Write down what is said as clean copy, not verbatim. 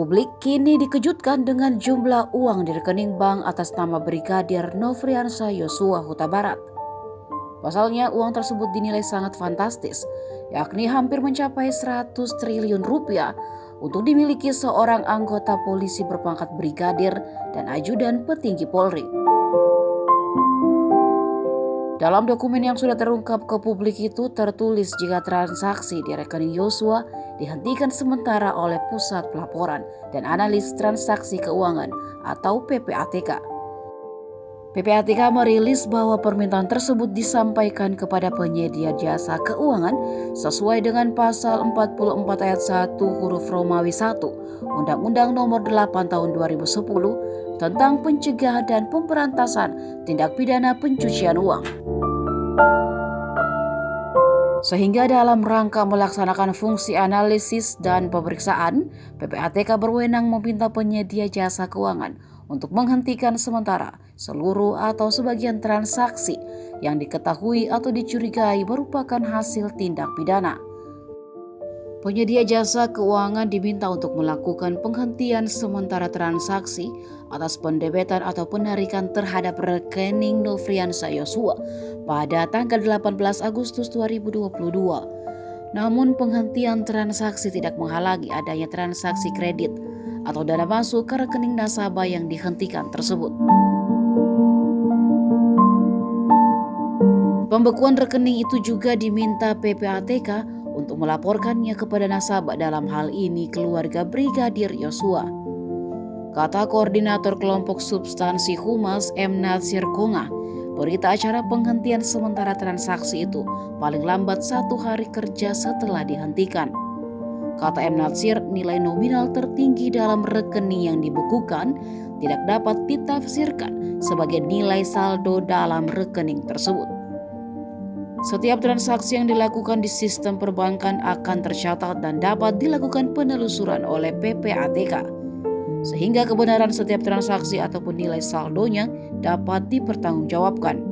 Publik kini dikejutkan dengan jumlah uang di rekening bank atas nama Brigadir Nofriansah Yosua Huta Barat. Pasalnya uang tersebut dinilai sangat fantastis, yakni hampir mencapai 100 triliun rupiah untuk dimiliki seorang anggota polisi berpangkat brigadir dan ajudan petinggi Polri. Dalam dokumen yang sudah terungkap ke publik itu tertulis jika transaksi di rekening Yosua dihentikan sementara oleh Pusat Pelaporan dan Analis Transaksi Keuangan atau PPATK. PPATK merilis bahwa permintaan tersebut disampaikan kepada penyedia jasa keuangan sesuai dengan pasal 44 ayat 1 huruf Romawi 1 Undang-Undang Nomor 8 Tahun 2010 tentang pencegahan dan pemberantasan tindak pidana pencucian uang. Sehingga dalam rangka melaksanakan fungsi analisis dan pemeriksaan, PPATK berwenang meminta penyedia jasa keuangan untuk menghentikan sementara seluruh atau sebagian transaksi yang diketahui atau dicurigai merupakan hasil tindak pidana. Penyedia jasa keuangan diminta untuk melakukan penghentian sementara transaksi atas pendebetan atau penarikan terhadap rekening Nofriansah Yosua pada tanggal 18 Agustus 2022. Namun penghentian transaksi tidak menghalangi adanya transaksi kredit atau dana masuk ke rekening nasabah yang dihentikan tersebut. Pembekuan rekening itu juga diminta PPATK untuk melaporkannya kepada nasabah, dalam hal ini keluarga Brigadir Yosua. Kata Koordinator Kelompok Substansi Humas M. Natsir Konga, berita acara penghentian sementara transaksi itu paling lambat 1 hari kerja setelah dihentikan. Kata M. Natsir, nilai nominal tertinggi dalam rekening yang dibukukan tidak dapat ditafsirkan sebagai nilai saldo dalam rekening tersebut. Setiap transaksi yang dilakukan di sistem perbankan akan tercatat dan dapat dilakukan penelusuran oleh PPATK, sehingga kebenaran setiap transaksi ataupun nilai saldonya dapat dipertanggungjawabkan.